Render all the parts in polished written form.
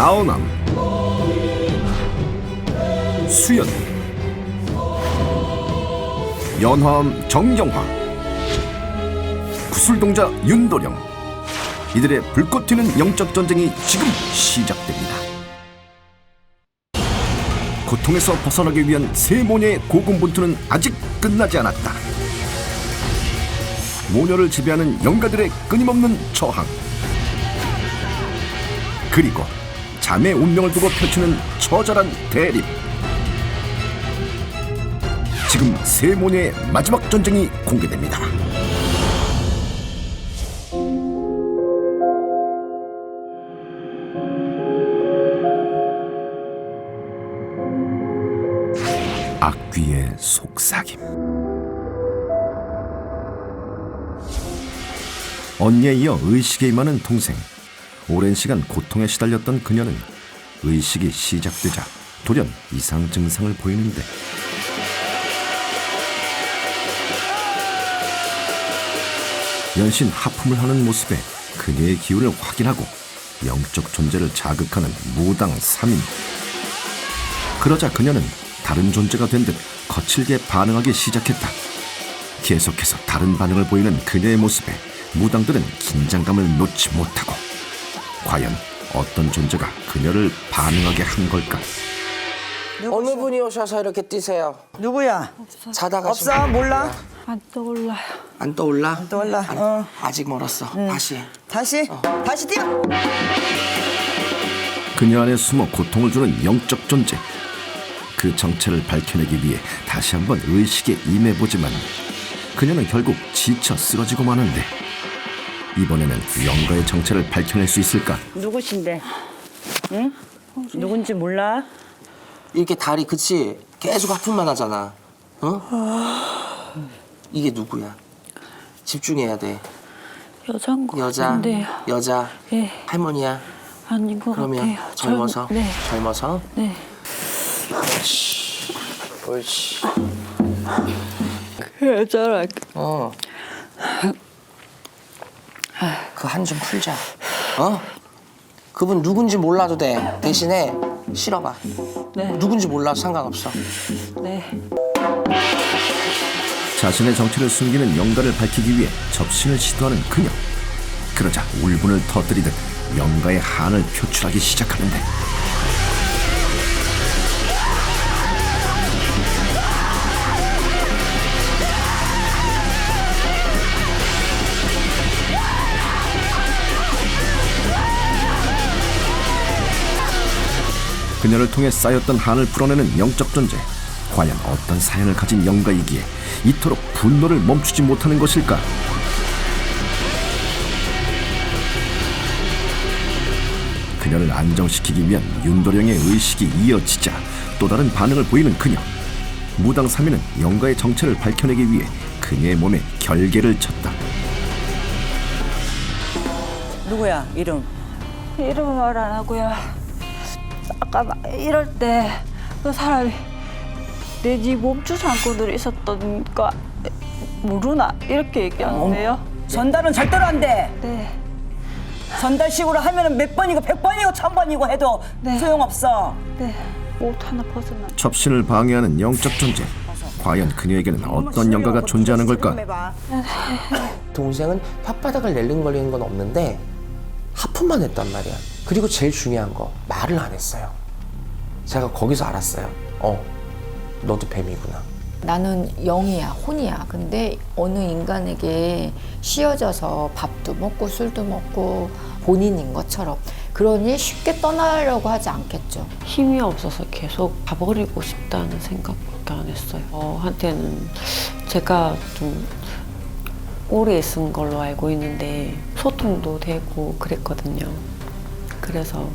나온암, 수연, 연화암 정경화, 구술동자 윤도령. 이들의 불꽃 튀는 영적 전쟁이 지금 시작됩니다. 고통에서 벗어나기 위한 세 모녀의 고군분투는 아직 끝나지 않았다. 모녀를 지배하는 영가들의 끊임없는 저항, 그리고 자매 운명을 두고 펼치는 처절한 대립. 지금 세 모녀의 마지막 전쟁이 공개됩니다. 악귀의 속삭임. 언니에 이어 의식에 임하는 동생. 오랜 시간 고통에 시달렸던 그녀는 의식이 시작되자 돌연 이상 증상을 보이는데, 연신 하품을 하는 모습에 그녀의 기운을 확인하고 영적 존재를 자극하는 무당 3인. 그러자 그녀는 다른 존재가 된 듯 거칠게 반응하기 시작했다. 계속해서 다른 반응을 보이는 그녀의 모습에 무당들은 긴장감을 놓지 못하고, 과연 어떤 존재가 그녀를 반응하게 한 걸까? 어느 분이 오셔서 이렇게 뛰세요? 누구야? 자다가 없어? 몰라? 안 떠올라요. 안 떠올라? 안 떠올라. 아직 멀었어. 다시 해. 다시? 다시 뛰어! 그녀 안에 숨어 고통을 주는 영적 존재. 그 정체를 밝혀내기 위해 다시 한번 의식에 임해보지만 그녀는 결국 지쳐 쓰러지고 마는데, 이번에는 영가의 정체를 밝혀낼 수 있을까? 누구신데? 응? 누군지 몰라? 이렇게 다리 그치? 계속 하품만 하잖아. 어? 이게 누구야? 집중해야 돼. 여잔 것 여자? 같은데요. 여자? 예. 할머니야? 아닌 것 그러면 같아요. 젊어서? 네. 젊어서? 네. 옳지. 그 여자랑 어. 그 한 좀 풀자. 어? 그분 누군지 몰라도 돼. 대신에 실어봐. 네. 누군지 몰라도 상관없어. 네. 자신의 정체를 숨기는 영가를 밝히기 위해 접신을 시도하는 그녀. 그러자 울분을 터뜨리듯 영가의 한을 표출하기 시작하는데, 그녀를 통해 쌓였던 한을 풀어내는 영적 존재. 과연 어떤 사연을 가진 영가이기에 이토록 분노를 멈추지 못하는 것일까? 그녀를 안정시키기 위한 윤도령의 의식이 이어지자 또 다른 반응을 보이는 그녀. 무당 3인은 영가의 정체를 밝혀내기 위해 그녀의 몸에 결계를 쳤다. 누구야? 이름? 이름은 말 안 하고요. 아까 막 이럴 때 그 사람이 내 집 몸주 상권들이 있었던 거 모르나? 이렇게 얘기하는데요. 전달은 절대로 안 돼. 네. 전달식으로 하면은 몇 번이고 100번이고 1000번이고 해도 네. 소용없어. 네. 옷 하나 벗어나. 접신을 방해하는 영적 존재. 과연 그녀에게는 어떤 영가가 존재하는 걸까? 동생은 혓바닥을 낼름거리는 건 없는데 하품만 했단 말이야. 그리고 제일 중요한 거, 말을 안 했어요. 제가 거기서 알았어요. 너도 뱀이구나. 나는 영이야, 혼이야. 근데 어느 인간에게 씌워져서 밥도 먹고 술도 먹고 본인인 것처럼, 그러니 쉽게 떠나려고 하지 않겠죠. 힘이 없어서 계속 가버리고 싶다는 생각밖에 안 했어요. 한때는 제가 좀 오래 있은 걸로 알고 있는데 소통도 되고 그랬거든요. 그래서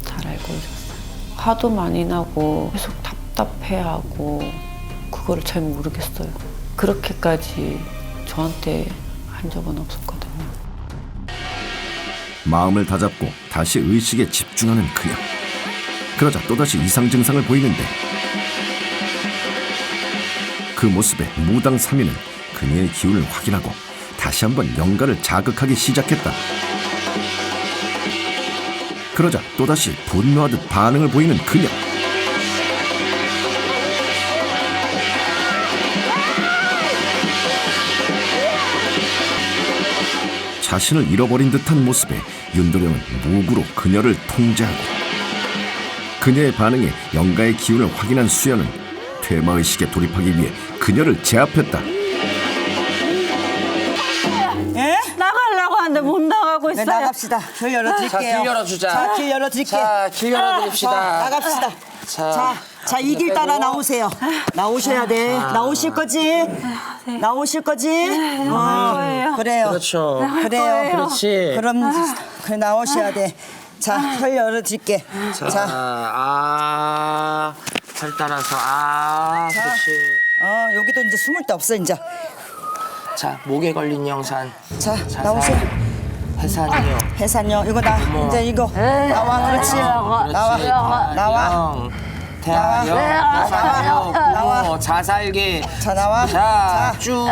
잘 알고 있었어요. 화도 많이 나고 계속 답답해하고 그거를 잘 모르겠어요. 그렇게까지 저한테 한 적은 없었거든요. 마음을 다잡고 다시 의식에 집중하는 그녀. 그러자 또다시 이상 증상을 보이는데, 그 모습에 무당 3인은 그녀의 기운을 확인하고 다시 한번 영가를 자극하기 시작했다. 그러자 또다시 분노하듯 반응을 보이는 그녀. 자신을 잃어버린 듯한 모습에 윤도령은 무구로 그녀를 통제하고, 그녀의 반응에 영가의 기운을 확인한 수연은 퇴마의식에 돌입하기 위해 그녀를 제압했다. 나가려고 하는데 못 나가고 네, 있어요. 나갑시다. 길 열어드릴게요. 자, 길 열어주자. 자, 길 열어드릴게요. 자, 길 열어드립시다. 나갑시다. 자, 이 길 따라 나오세요. 나오셔야 돼. 나오실 거지? 나오실 거지? 그래요. 그렇죠. 그래요. 그렇지. 그럼 나오셔야 돼. 자, 길 열어드릴게. 자, 잘 따라서, 그렇지. 여기도 이제 숨을 데 없어, 이제. 자, 목에 걸린 영산. 자, 자살, 나오세요. 해산이요. 해산요. 이거 이제 이거. 나와, 그렇지. 나와. 태아요, 해산요, 부모, 자살기. 자, 나와. 자, 쭉.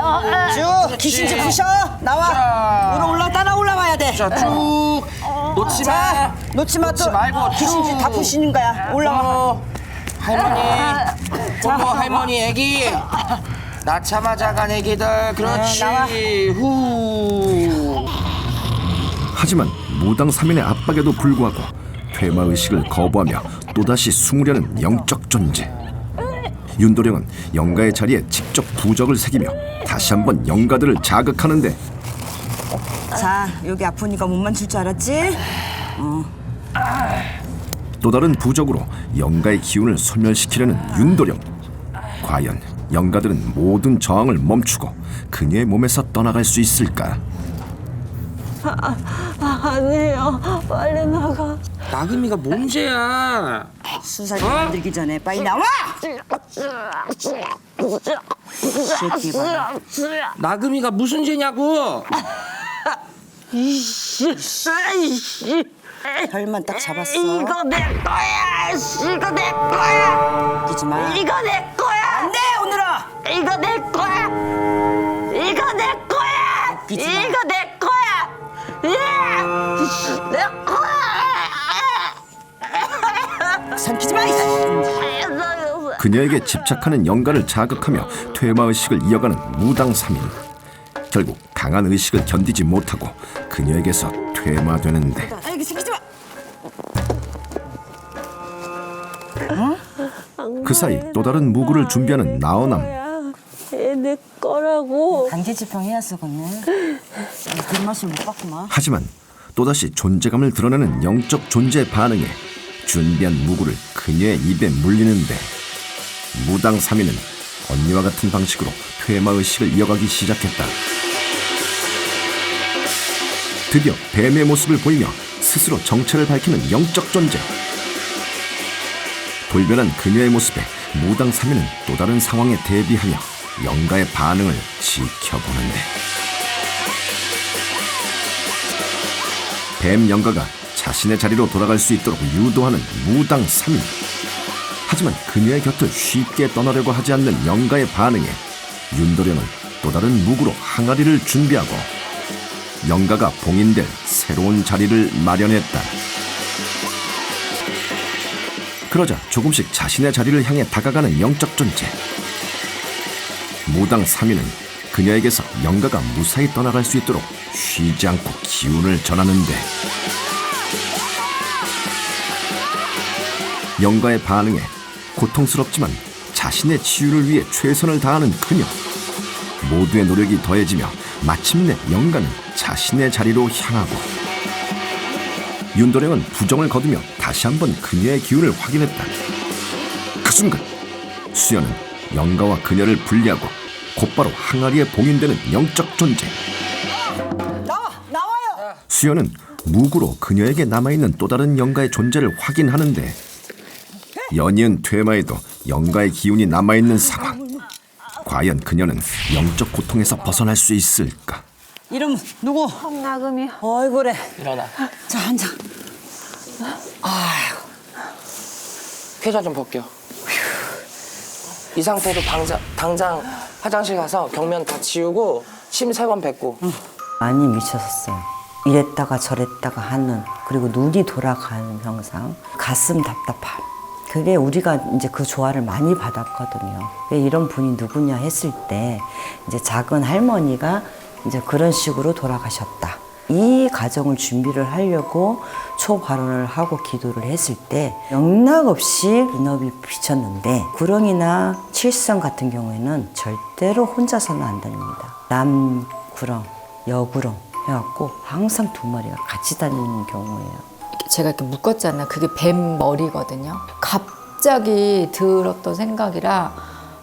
귀신지 부셔. 나와. 자. 따라 올라와야 돼. 자, 쭉. 놓지 마. 자, 놓지 마. 또 말고 귀신지 쭉. 다 부시는 거야. 올라와. 할머니, 부모, 할머니, 애기. 낳자마자 간 애기들. 그렇지. 나와. 후. 하지만 무당 3인의 압박에도 불구하고 퇴마의식을 거부하며 또다시 숨으려는 영적 존재. 윤도령은 영가의 자리에 직접 부적을 새기며 다시 한번 영가들을 자극하는데, 자, 여기 아프니까 못 만질 줄 알았지? 또 다른 부적으로 영가의 기운을 소멸시키려는 윤도령. 과연 영가들은 모든 저항을 멈추고 그녀의 몸에서 떠나갈 수 있을까? 아니에요. 빨리 나가. 나금이가 뭔 죄야? 수사기 만들기 전에 빨리 나와! 새끼 봐라. 나금이가 무슨 죄냐고? 혈만 딱 잡았어. 이거 내 거야. 이거 내 거야. 웃기지 마. 이거 내 거야. 안 돼, 오늘아! 이거 내 거야. 이거 내 거야. 웃기지 마. 이거 내 거야. 예. 내 거야. 삼키지 마! 이 그녀에게 집착하는 영가를 자극하며 퇴마의식을 이어가는 무당 3인. 결국 강한 의식을 견디지 못하고 그녀에게서 퇴마되는데, 여기 삼키지 마! 그 사이 또 다른 무구를 준비하는 나어남. 내 거라고. 강제집행 해야어, 건네. 뒷맛을 못 봤구만. 하지만 또다시 존재감을 드러내는 영적 존재의 반응에 준비한 무구를 그녀의 입에 물리는데, 무당 3인은 언니와 같은 방식으로 퇴마의식을 이어가기 시작했다. 드디어 뱀의 모습을 보이며 스스로 정체를 밝히는 영적 존재. 돌변한 그녀의 모습에 무당 3인은 또 다른 상황에 대비하며 영가의 반응을 지켜보는데, 뱀 영가가 자신의 자리로 돌아갈 수 있도록 유도하는 무당 3인. 하지만 그녀의 곁을 쉽게 떠나려고 하지 않는 영가의 반응에 윤도령은 또 다른 무구로 항아리를 준비하고 영가가 봉인될 새로운 자리를 마련했다. 그러자 조금씩 자신의 자리를 향해 다가가는 영적 존재. 무당 3인은 그녀에게서 영가가 무사히 떠나갈 수 있도록 쉬지 않고 기운을 전하는데, 영가의 반응에 고통스럽지만 자신의 치유를 위해 최선을 다하는 그녀. 모두의 노력이 더해지며 마침내 영가는 자신의 자리로 향하고, 윤도령은 부정을 거두며 다시 한번 그녀의 기운을 확인했다. 그 순간 수연은 영가와 그녀를 분리하고 곧바로 항아리에 봉인되는 영적 존재. 나와요! 수연은 무구로 그녀에게 남아있는 또 다른 영가의 존재를 확인하는데, 연이은 퇴마에도 영가의 기운이 남아있는 상황. 과연 그녀는 영적 고통에서 벗어날 수 있을까? 이름 누구? 나금이. 어이구래. 일어나. 자, 앉아. 쾌자 좀 벗겨. 이 상태로 당장 화장실 가서 경면 다 지우고 침 3번 뱉고. 많이 미쳤었어요. 이랬다가 저랬다가 하는, 그리고 눈이 돌아가는 형상, 가슴 답답함. 그게 우리가 이제 그 조화를 많이 받았거든요. 왜 이런 분이 누구냐 했을 때 이제 작은 할머니가 이제 그런 식으로 돌아가셨다. 이 가정을 준비를 하려고 초발언을 하고 기도를 했을 때 영락없이 인업이 비쳤는데, 구렁이나 칠성 같은 경우에는 절대로 혼자서는 안 다닙니다. 남구렁, 여구렁 해갖고 항상 두 마리가 같이 다니는 경우예요. 제가 이렇게 묶었잖아요. 그게 뱀 머리거든요. 갑자기 들었던 생각이라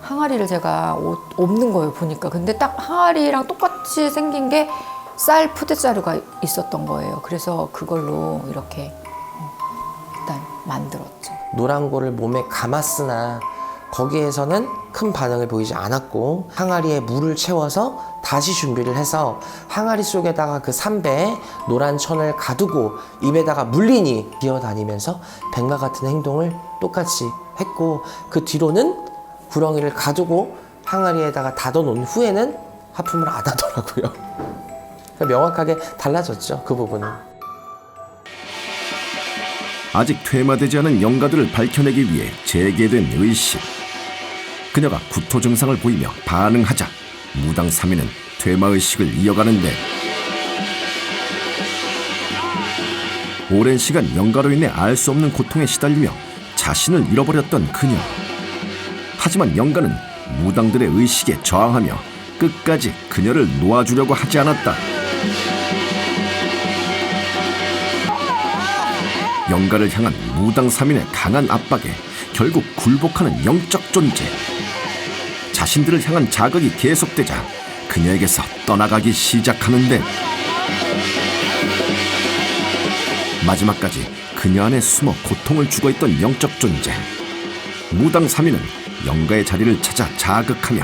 항아리를 제가 없는 거예요, 보니까. 근데 딱 항아리랑 똑같이 생긴 게 쌀 푸대자루가 있었던 거예요. 그래서 그걸로 이렇게 일단 만들었죠. 노란고를 몸에 감았으나 거기에서는 큰 반응을 보이지 않았고, 항아리에 물을 채워서 다시 준비를 해서 항아리 속에다가 그 삼배에 노란 천을 가두고 입에다가 물리니 기어다니면서 뱀과 같은 행동을 똑같이 했고, 그 뒤로는 구렁이를 가두고 항아리에다가 닫아놓은 후에는 하품을 안 하더라고요. 명확하게 달라졌죠, 그 부분은. 아직 퇴마되지 않은 영가들을 밝혀내기 위해 재개된 의식. 그녀가 구토 증상을 보이며 반응하자 무당 3인은 퇴마의식을 이어가는데, 오랜 시간 영가로 인해 알 수 없는 고통에 시달리며 자신을 잃어버렸던 그녀. 하지만 영가는 무당들의 의식에 저항하며 끝까지 그녀를 놓아주려고 하지 않았다. 영가를 향한 무당 3인의 강한 압박에 결국 굴복하는 영적 존재. 자신들을 향한 자극이 계속되자 그녀에게서 떠나가기 시작하는데, 마지막까지 그녀 안에 숨어 고통을 주고 있던 영적 존재. 무당 3인은 영가의 자리를 찾아 자극하며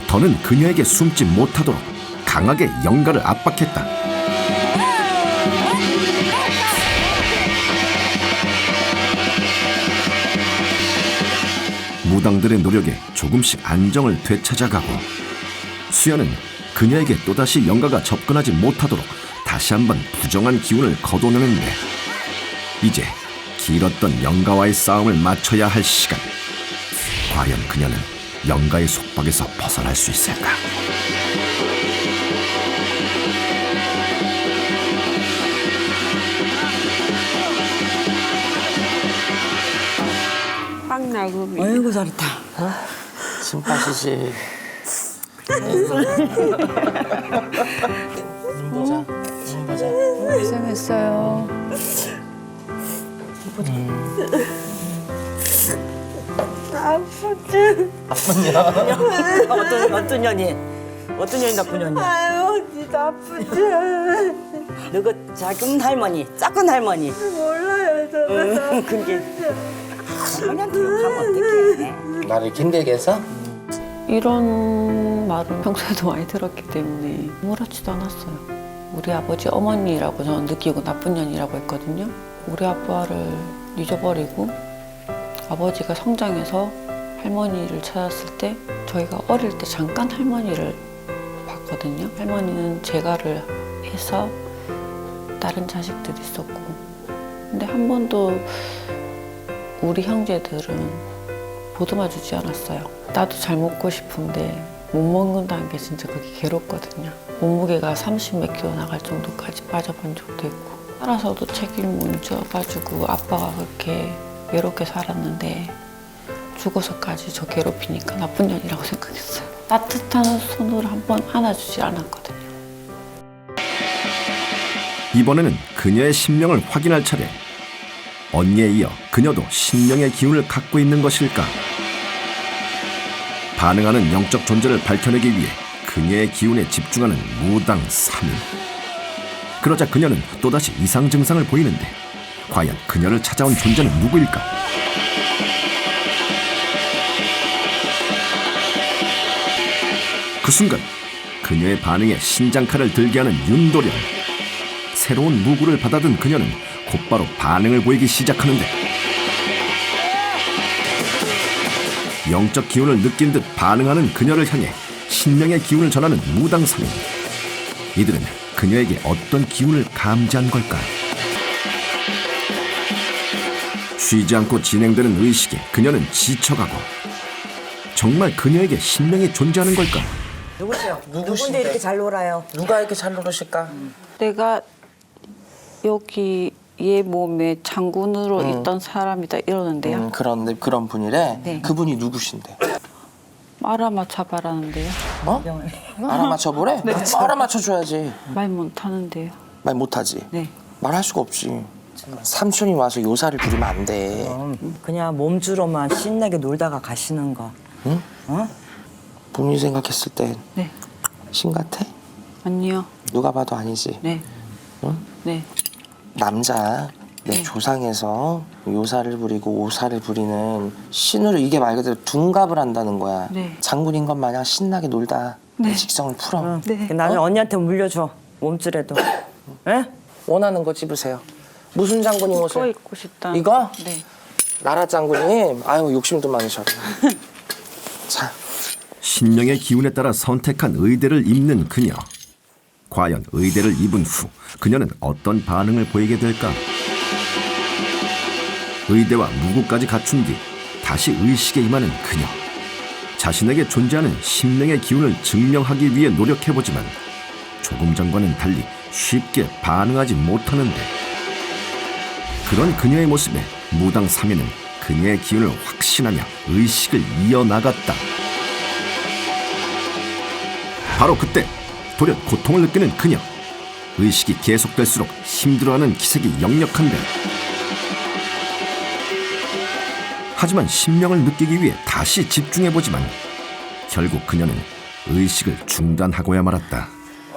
더는 그녀에게 숨지 못하도록 강하게 영가를 압박했다. 무당들의 노력에 조금씩 안정을 되찾아가고, 수연은 그녀에게 또다시 영가가 접근하지 못하도록 다시 한번 부정한 기운을 거둬내는데, 이제 길었던 영가와의 싸움을 마쳐야 할 시간. 과연 그녀는 영가의 속박에서 벗어날 수 있을까? 빵나구미. 아이고 잘했다. 숨 빠지지. 고생했어요. 어떤 년이? 어떤 년이 나쁜 년이야? 아유, 진짜 아프지. 너그 작은 할머니, 작은 할머니. 몰라요, 저는. 그게 할머니한테 욕하면 어떡해. 말을 힘들게 해서? 이런 말은 평소에도 많이 들었기 때문에 아무렇지도 않았어요. 우리 아버지 어머니라고 저는 느끼고 나쁜 년이라고 했거든요. 우리 아빠를 잊어버리고 아버지가 성장해서 할머니를 찾았을 때, 저희가 어릴 때 잠깐 할머니를 봤거든요. 할머니는 재가를 해서 다른 자식들이 있었고, 근데 한 번도 우리 형제들은 보듬어 주지 않았어요. 나도 잘 먹고 싶은데 못 먹는다는 게 진짜 그게 괴롭거든요. 몸무게가 30몇 킬로 나갈 정도까지 빠져본 적도 있고, 살아서도 책임을 못 져가지고 아빠가 그렇게 외롭게 살았는데 죽어서까지 저 괴롭히니까 나쁜 년이라고 생각했어요. 따뜻한 손으로 한 번 안아주지 않았거든요. 이번에는 그녀의 신명을 확인할 차례. 언니에 이어 그녀도 신명의 기운을 갖고 있는 것일까? 반응하는 영적 존재를 밝혀내기 위해 그녀의 기운에 집중하는 무당 3인. 그러자 그녀는 또다시 이상 증상을 보이는데, 과연 그녀를 찾아온 존재는 누구일까? 그 순간 그녀의 반응에 신장칼을 들게 하는 윤도령. 새로운 무구를 받아든 그녀는 곧바로 반응을 보이기 시작하는데, 영적 기운을 느낀 듯 반응하는 그녀를 향해 신명의 기운을 전하는 무당 3인. 이들은 그녀에게 어떤 기운을 감지한 걸까? 쉬지 않고 진행되는 의식에 그녀는 지쳐가고 정말 그녀에게 신명이 존재하는 걸까? 누구세요? 누군데 이렇게 잘 놀아요? 누가 이렇게 잘 노르실까? 내가 여기 얘 몸에 장군으로 있던 사람이다 이러는데요. 그런데 그런 분이래. 네. 그분이 누구신데? 알아맞혀 봐라는데요. 어? 알아맞혀보래? 네. 알아맞혀줘야지. 말 못하는데요. 말 못하지? 네. 말할 수가 없지. 삼촌이 와서 요사를 부리면 안 돼. 그냥 몸주로만 신나게 놀다가 가시는 거. 응? 어? 본인이 생각했을 땐 네. 신 같아? 아니요. 누가 봐도 아니지. 네. 응? 네. 남자 내 조상에서 요사를 부리고 오사를 부리는 신으로 이게 말 그대로 둔갑을 한다는 거야. 네. 장군인 것 마냥 신나게 놀다 내 네. 직성을 풀어. 네. 나중에 언니한테 물려줘. 몸줄에도. 에? 원하는 거 집으세요. 무슨 장군님 이거 옷을? 입고 싶다. 이거? 네. 나라 장군님. 아유 욕심도 많으셔. 자, 신명의 기운에 따라 선택한 의대를 입는 그녀. 과연 의대를 입은 후 그녀는 어떤 반응을 보이게 될까? 의대와 무구까지 갖춘 뒤 다시 의식에 임하는 그녀. 자신에게 존재하는 신명의 기운을 증명하기 위해 노력해보지만 조금 전과는 달리 쉽게 반응하지 못하는데, 그런 그녀의 모습에 무당 3인은 그녀의 기운을 확신하며 의식을 이어나갔다. 바로 그때 돌연 고통을 느끼는 그녀. 의식이 계속될수록 힘들어하는 기색이 역력한데, 하지만 신명을 느끼기 위해 다시 집중해보지만 결국 그녀는 의식을 중단하고야 말았다.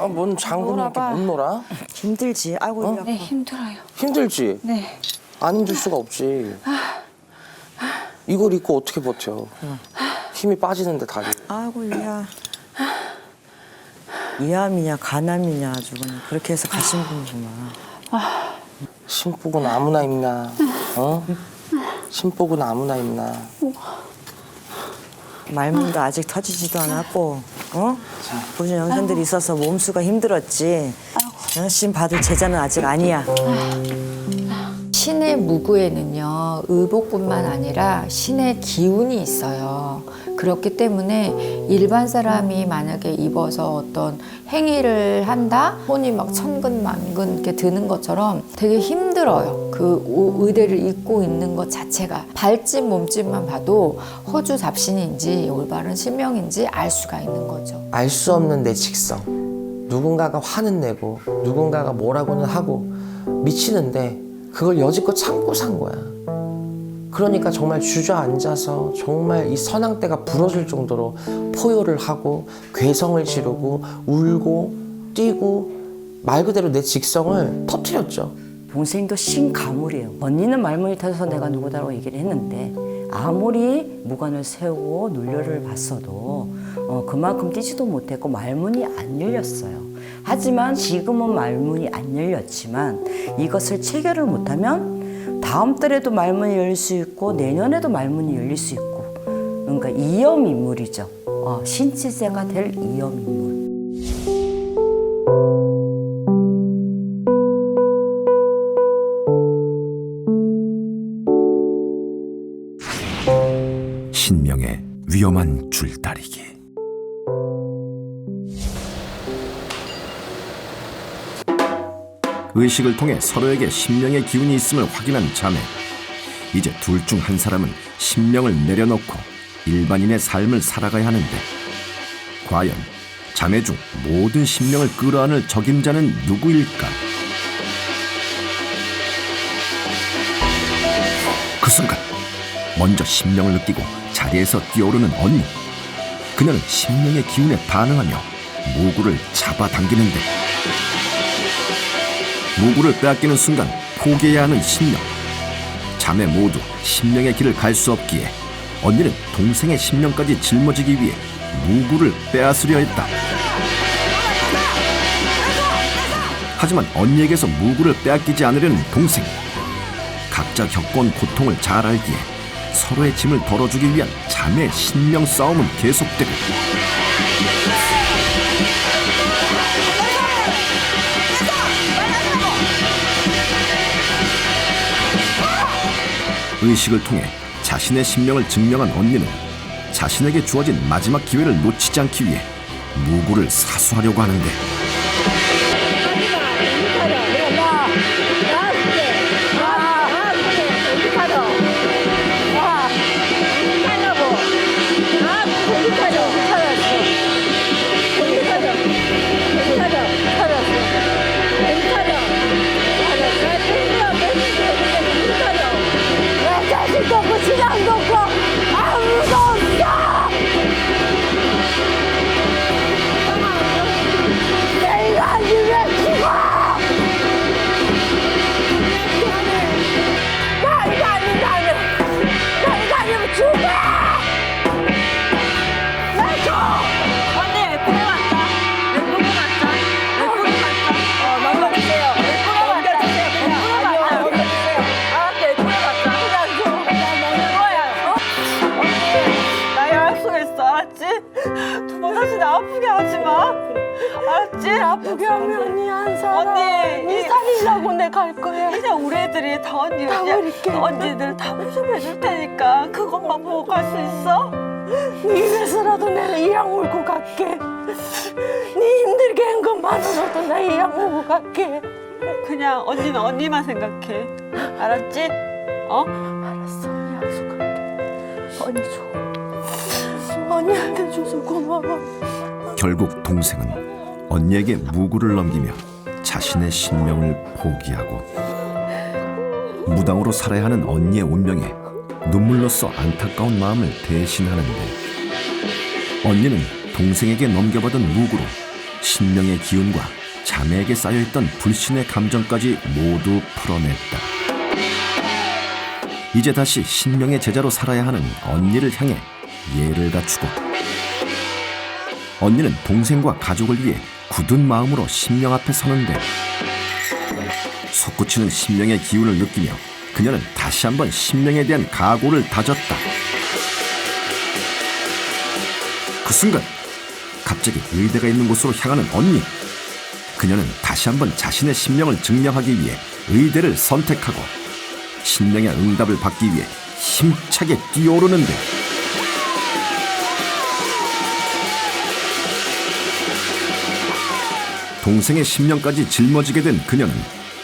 뭔 장군님께 못 놀아? 힘들지. 아이고, 네, 힘들어요. 힘들지? 네. 안 힘들 수가 없지. 이걸 입고 어떻게 버텨? 힘이 빠지는데 다리. 아이고, 야. 이암이냐, 간암이냐 아주 그냥 그렇게 해서 가신 분이구만. 신복은 아무나 입나? 어? 신복은 아무나 입나? 말문도 아직 터지지도 않았고, 어? 보신 영생들이 있어서 몸수가 힘들었지. 신 받을 제자는 아직 아니야. 신의 무구에는요, 의복뿐만 아니라 신의 기운이 있어요. 그렇기 때문에 일반 사람이 만약에 입어서 어떤 행위를 한다? 손이 막 천근만근 이렇게 드는 것처럼 되게 힘들어요. 그 의대를 입고 있는 것 자체가. 발집, 몸집만 봐도 허주 잡신인지 올바른 신명인지 알 수가 있는 거죠. 알 수 없는 내 직성. 누군가가 화는 내고 누군가가 뭐라고는 하고 미치는데 그걸 여지껏 참고 산 거야. 그러니까 정말 주저앉아서 정말 이 선앙대가 부러질 정도로 포효를 하고 괴성을 지르고 울고 뛰고 말 그대로 내 직성을 터뜨렸죠. 동생도 신가물이에요. 언니는 말문이 터져서 내가 누구다라고 얘기를 했는데 아무리 무관을 세우고 논려를 봤어도 그만큼 뛰지도 못했고 말문이 안 열렸어요. 하지만 지금은 말문이 안 열렸지만 이것을 체결을 못하면 다음 달에도 말문이 열릴 수 있고 내년에도 말문이 열릴 수 있고, 그러니까 이염인물이죠. 신치세가 될 이염인물. 신명의 위험한 줄다리기. 의식을 통해 서로에게 신명의 기운이 있음을 확인한 자매. 이제 둘 중 한 사람은 신명을 내려놓고 일반인의 삶을 살아가야 하는데, 과연 자매 중 모든 신명을 끌어안을 적임자는 누구일까? 그 순간 먼저 신명을 느끼고 자리에서 뛰어오르는 언니. 그녀는 신명의 기운에 반응하며 무구를 잡아당기는데, 무구를 빼앗기는 순간 포기해야 하는 신명. 자매 모두 신명의 길을 갈 수 없기에 언니는 동생의 신명까지 짊어지기 위해 무구를 빼앗으려 했다. 하지만 언니에게서 무구를 빼앗기지 않으려는 동생. 각자 겪어온 고통을 잘 알기에 서로의 짐을 덜어주기 위한 자매 신명 싸움은 계속되고, 의식을 통해 자신의 신명을 증명한 언니는 자신에게 주어진 마지막 기회를 놓치지 않기 위해 무구를 사수하려고 하는데 아프게 하지 마. 알았지? 아프게 하면 언니 안 살아. 언니, 니 살리려고 내 갈 거야. 그냥 우리 애들이 다 언니 언니들 다 모셔해줄 테니까 그것만 보고 갈 수 있어? 니 위해서라도 내가 이약 물고 갈게. 니 힘들게 한 것만으로도 나 이약 물고 갈게. 그냥 언니는 언니만 생각해. 알았지? 어? 알았어. 약속할게. 언니 줘. 언니한테 줘서 고마워. 결국 동생은 언니에게 무구를 넘기며 자신의 신명을 포기하고 무당으로 살아야 하는 언니의 운명에 눈물로써 안타까운 마음을 대신하는데 언니는 동생에게 넘겨받은 무구로 신명의 기운과 자매에게 쌓여있던 불신의 감정까지 모두 풀어냈다. 이제 다시 신명의 제자로 살아야 하는 언니를 향해 예를 갖추고 언니는 동생과 가족을 위해 굳은 마음으로 신명 앞에 서는데 솟구치는 신명의 기운을 느끼며 그녀는 다시 한번 신명에 대한 각오를 다졌다. 그 순간 갑자기 의대가 있는 곳으로 향하는 언니. 그녀는 다시 한번 자신의 신명을 증명하기 위해 의대를 선택하고 신명의 응답을 받기 위해 힘차게 뛰어오르는데 동생의 신명까지 짊어지게 된 그녀는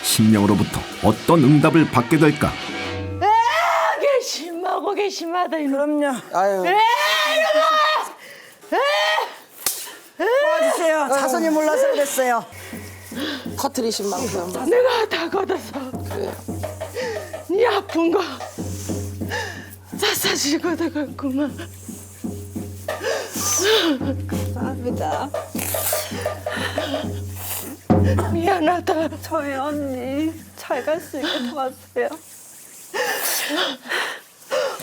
신명으로부터 어떤 응답을 받게 될까? 개심하고 개심하다. 그럼요. 아유. 도와주세요. 자손이 몰라서 그랬어요. 터트리신 만큼. 내가 다 걷어서 네 아픈 거 샅샅이 걷어갔구만. 감사합니다. 미안하다. 저희 언니 잘 갈 수 있게 도와주세요.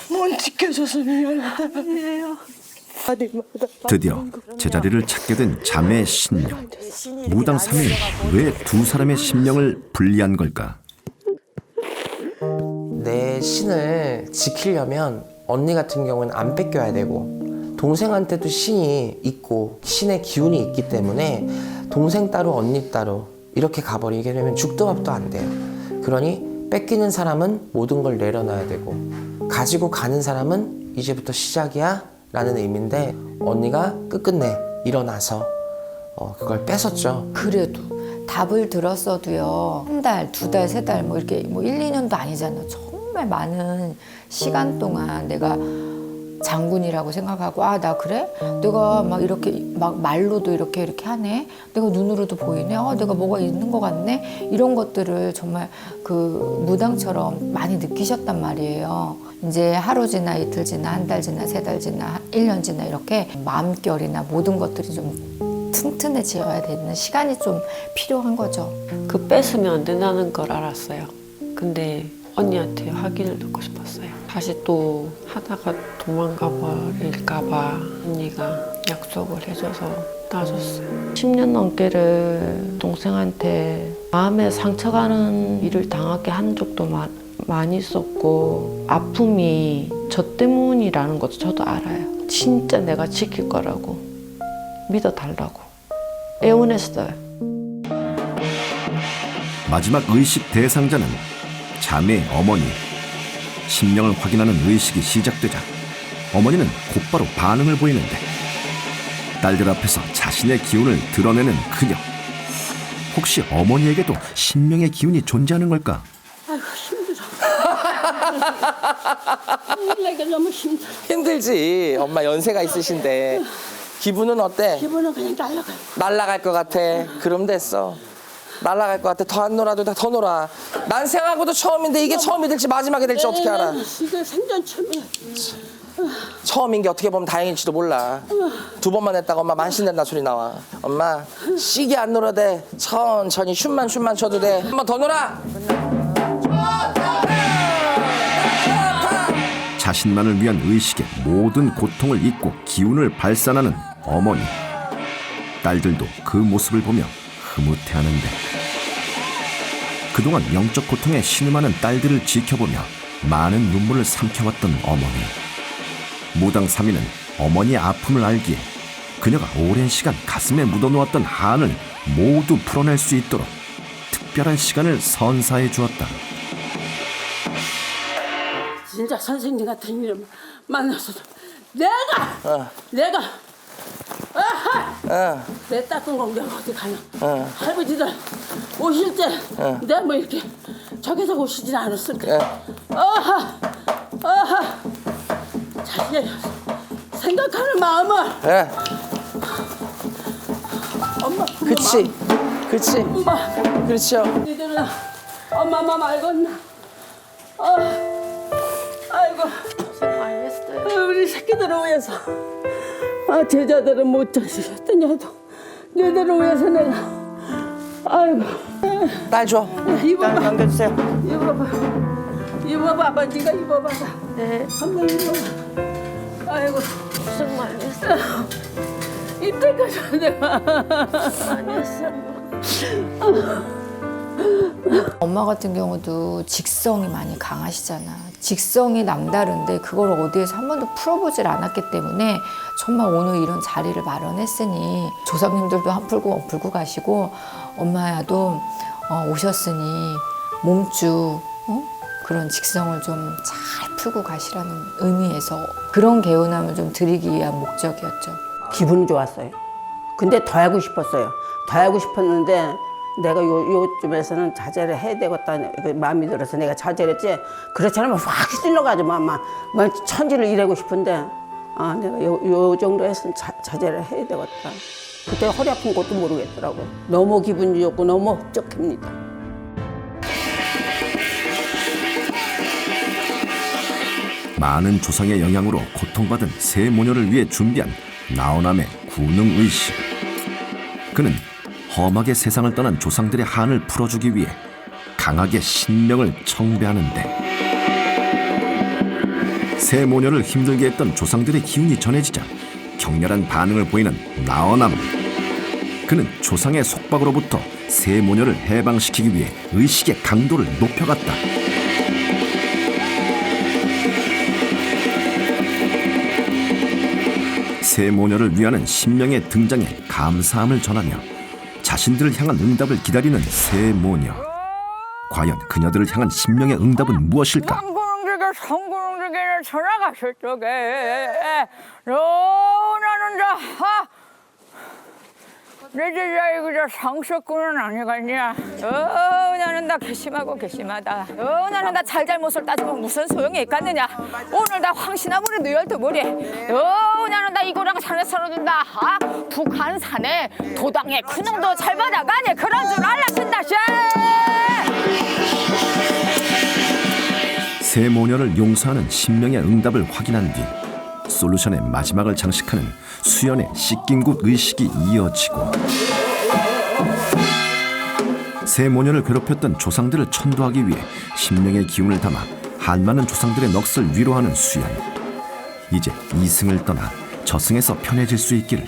못 지켜줘서 미안하다. 아니에요. 드디어 제자리를 찾게 된 자매의 신명. 무당 3인 왜 두 사람의 신명을 분리한 걸까? 내 신을 지키려면 언니 같은 경우는 안 뺏겨야 되고 동생한테도 신이 있고 신의 기운이 있기 때문에 동생 따로 언니 따로 이렇게 가버리게 되면 죽도 밥도 안 돼요. 그러니 뺏기는 사람은 모든 걸 내려놔야 되고 가지고 가는 사람은 이제부터 시작이야 라는 의미인데 언니가 끝끝내 일어나서 그걸 뺏었죠. 그래도 답을 들었어도요. 한 달, 두 달, 세 달 뭐 이렇게 뭐 1, 2년도 아니잖아요. 정말 많은 시간 동안 내가 장군이라고 생각하고 아, 나 그래? 내가 막 이렇게 막 말로도 이렇게 하네. 내가 눈으로도 보이네. 내가 뭐가 있는 것 같네. 이런 것들을 정말 그 무당처럼 많이 느끼셨단 말이에요. 이제 하루 지나 이틀 지나 한 달 지나 세 달 지나 1년 지나 이렇게 마음결이나 모든 것들이 좀 튼튼해져야 되는 시간이 좀 필요한 거죠. 그 뺏으면 안 된다는 걸 알았어요. 근데 언니한테 확인을 듣고 싶었어요. 다시 또 하다가 도망가 버릴까 봐 언니가 약속을 해줘서 놔줬어요. 10년 넘게를 동생한테 마음에 상처가는 일을 당하게 한 적도 많이 있었고 아픔이 저 때문이라는 것도 저도 알아요. 진짜 내가 지킬 거라고 믿어달라고 애원했어요. 마지막 의식 대상자는 자매의 어머니. 심령을 확인하는 의식이 시작되자 어머니는 곧바로 반응을 보이는데 딸들 앞에서 자신의 기운을 드러내는 그녀. 혹시 어머니에게도 신명의 기운이 존재하는 걸까? 아이고 힘들어. 내가 너무 힘들어. 힘들지. 엄마 연세가 있으신데. 기분은 어때? 기분은 그냥 날라가요. 날아갈 것 같아. 그럼 됐어. 날아갈 것 같아. 더 안 놀아도 돼. 더 놀아. 난 생하고도 처음인데 이게 처음이 될지 마지막이 될지 어떻게 알아? 이거 생전 처음이야. 처음인 게 어떻게 보면 다행일지도 몰라. 2번만 했다가 엄마 만신된다 소리 나와. 엄마 시기 안 놀아도 돼. 천천히 춤만 춰도 돼. 한 번 더 놀아. 자신만을 위한 의식에 모든 고통을 잊고 기운을 발산하는 어머니. 딸들도 그 모습을 보며 흐뭇해하는데 그동안 영적 고통에 신음하는 딸들을 지켜보며 많은 눈물을 삼켜왔던 어머니. 무당 사미는 어머니의 아픔을 알기에 그녀가 오랜 시간 가슴에 묻어놓았던 한을 모두 풀어낼 수 있도록 특별한 시간을 선사해 주었다. 진짜 선생님 같은 이름 만나서도 내가 내 닦은 거 내가 어디 가나. 할아버지들 오실 때 내가 뭐 이렇게 저기서 오시진 않았을 거야. 자신의 생각하는 마음을 예. 엄마 그치. 그치. 엄마 그렇죠. 니들은 엄마 마음 알겠나? 아이고 고생 많이 했어요. 우리 새끼들을 위해서 제자들은 못 자시겠더냐도 너희들을 위해서 내가 아이고 딸 줘. 입어봐. 넘겨주세요. 입어봐. 아빠 네가 입어봐. 네. 한번 입어봐. 아이고 고생 많이 했어. 이때까지 내가 많이 했어. 엄마 같은 경우도 직성이 많이 강하시잖아. 직성이 남다른데 그걸 어디에서 한 번도 풀어보질 않았기 때문에 정말 오늘 이런 자리를 마련했으니 조상님들도 한 풀고 가시고 엄마야도 오셨으니 몸주 그런 직성을 좀 잘 풀고 가시라는 의미에서 그런 개운함을 좀 드리기 위한 목적이었죠. 기분이 좋았어요. 근데 더 하고 싶었어요. 더 하고 싶었는데 내가 요쯤에서는 자제를 해야 되겠다 마음이 들어서 내가 자제를 했지. 그렇지 않으면 확 찔러가지고 막 천지를 일하고 싶은데 내가 요 정도에서는 자제를 해야 되겠다. 그때 허리 아픈 것도 모르겠더라고. 너무 기분이 좋고 너무 흡족합니다. 많은 조상의 영향으로 고통받은 세 모녀를 위해 준비한 나오남의 구능의식. 그는 험하게 세상을 떠난 조상들의 한을 풀어주기 위해 강하게 신명을 청배하는데 세 모녀를 힘들게 했던 조상들의 기운이 전해지자 격렬한 반응을 보이는 나오남. 그는 조상의 속박으로부터 세 모녀를 해방시키기 위해 의식의 강도를 높여갔다. 세 모녀를 위하는 신명의 등장에 감사함을 전하며 자신들을 향한 응답을 기다리는 세 모녀. 과연 그녀들을 향한 신명의 응답은 무엇일까? 성구릉직에 전화가실 적에 나는 내 제자 이거 상석군은 아니겠냐? 나는 다 괘씸하다. 나는 다 잘잘못을 따지면 무슨 소용이 있겠느냐? 오늘 다 황신아무리 너열터머리. 나는 다 이거랑 산에 살아준다. 북한 산에 도당의 큰놈도 잘 받아가네. 그런 줄 알라신다. 세 모녀를 용서하는 신명의 응답을 확인한 뒤 솔루션의 마지막을 장식하는 수연의 씻긴굿 의식이 이어지고 세 모녀를 괴롭혔던 조상들을 천도하기 위해 신명의 기운을 담아 한많은 조상들의 넋을 위로하는 수연. 이제 이승을 떠나 저승에서 편해질 수 있기를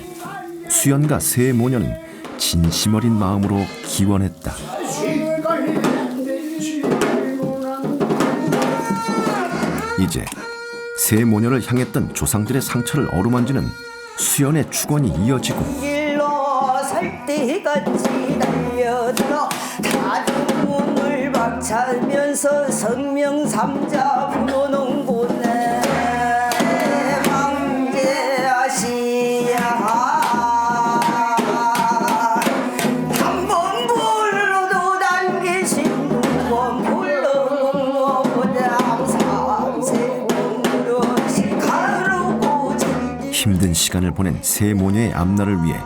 수연과 세 모녀는 진심 어린 마음으로 기원했다. 이제 세 모녀를 향했던 조상들의 상처를 어루만지는 수연의 축원이 이어지고 갈대같이 달려들어 다중문을 박차면서 성명삼자 불어놓은 곳에 망제하시야 한번 불러도 당기신 두번 불러보자 항상 세공으로 가르고 힘든 시간을 보낸 세 모녀의 앞날을 위해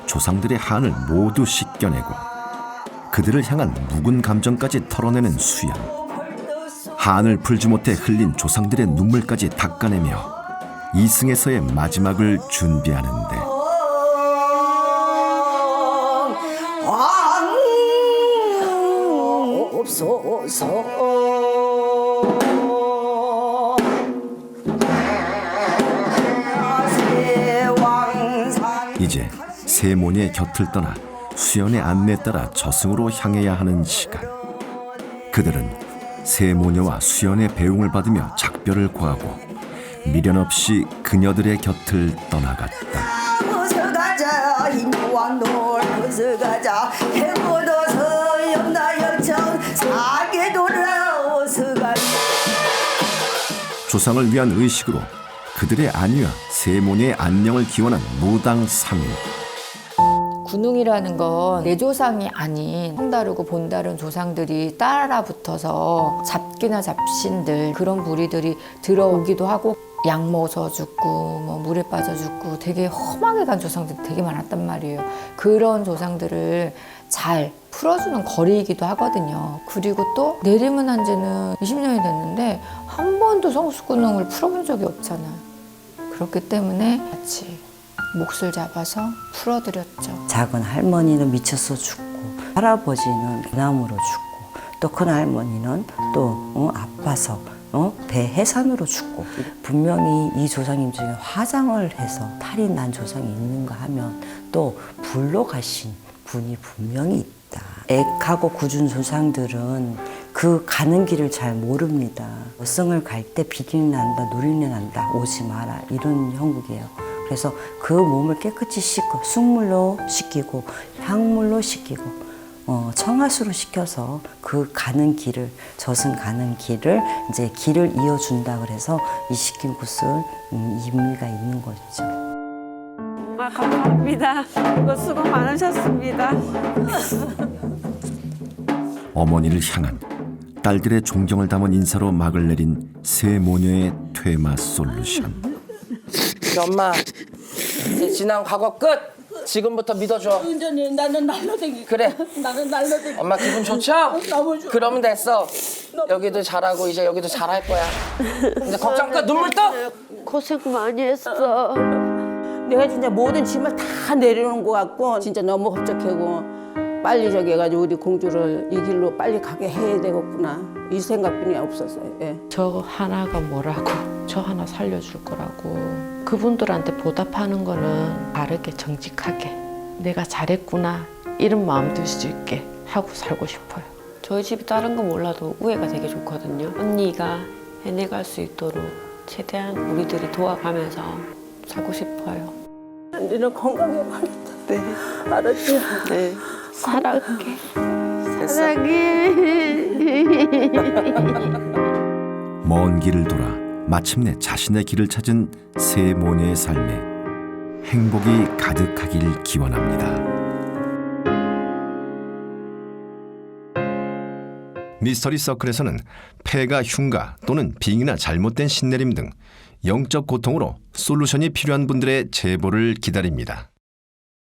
조상들의 한을 모두 씻겨내고 그들을 향한 묵은 감정까지 털어내는 수연. 한을 풀지 못해 흘린 조상들의 눈물까지 닦아내며 이승에서의 마지막을 준비하는데 없어서 이제 세 모녀의 곁을 떠나 수연의 안내에 따라 저승으로 향해야 하는 시간. 그들은 세 모녀와 수연의 배웅을 받으며 작별을 고하고 미련 없이 그녀들의 곁을 떠나갔다. 어서 가자 인왕돌 어서 가자 해고도서 염라열정 사계 돌아 어서 가자. 조상을 위한 의식으로 그들의 안위와 세 모녀의 안녕을 기원한 무당 3일. 군웅이라는 건 내 조상이 아닌 성다르고 본다른 조상들이 따라 붙어서 잡기나 잡신들 그런 무리들이 들어오기도 하고 약 먹어서 죽고 뭐 물에 빠져 죽고 되게 험하게 간 조상들이 되게 많았단 말이에요. 그런 조상들을 잘 풀어주는 거리이기도 하거든요. 그리고 또 내림은 한 지는 20년이 됐는데 한 번도 성수군웅을 풀어본 적이 없잖아요. 그렇기 때문에 같이 몫을 잡아서 풀어드렸죠. 작은 할머니는 미쳐서 죽고 할아버지는 나무로 죽고 또 큰 할머니는 또 아파서 배해산으로 죽고 분명히 이 조상님 중에 화장을 해서 탈이 난 조상이 있는가 하면 또 불로 가신 분이 분명히 있다. 액하고 굳은 조상들은 그 가는 길을 잘 모릅니다. 성을 갈 때 비린내 난다, 누린내 난다, 오지 마라 이런 형국이에요. 그래서 그 몸을 깨끗이 씻고 숭물로 씻기고 향물로 씻기고 청아수로 씻겨서 그 가는 길을 저승 가는 길을 이제 길을 이어준다 그래서 이 씻긴 곳을 의미가 있는 거죠. 엄마 감사합니다. 이거 수고 많으셨습니다. 어머니를 향한 딸들의 존경을 담은 인사로 막을 내린 세 모녀의 퇴마 솔루션. 엄마 이제 지난 과거 끝. 지금부터 믿어줘. 은전이 나는 날로댕기. 그래. 나는 날로댕기. 엄마 기분 좋죠? 너무 좋아. 그러면 됐어. 여기도 잘하고 이제 여기도 잘할 거야. 이제 걱정 끝. 눈물 떠. 고생 많이 했어. 내가 진짜 모든 짐을 다 내려놓은 것 같고 진짜 너무 흡족하고 빨리 저기 해가지고 우리 공주를 이 길로 빨리 가게 해야 되겠구나 이 생각뿐이 없었어요. 예. 저 하나가 뭐라고 저 하나 살려줄 거라고 그분들한테 보답하는 거는 바르게 정직하게 내가 잘했구나 이런 마음 들 수 있게 하고 살고 싶어요. 저희 집이 다른 건 몰라도 우애가 되게 좋거든요. 언니가 해내갈 수 있도록 최대한 우리들이 도와가면서 살고 싶어요. 언니는 건강해 말했다. 네. 알았지? 네. 사랑해. 됐어. 먼 길을 돌아 마침내 자신의 길을 찾은 세 모녀의 삶에 행복이 가득하길 기원합니다. 미스터리 서클에서는 폐가 흉가 또는 빙이나 잘못된 신내림 등 영적 고통으로 솔루션이 필요한 분들의 제보를 기다립니다.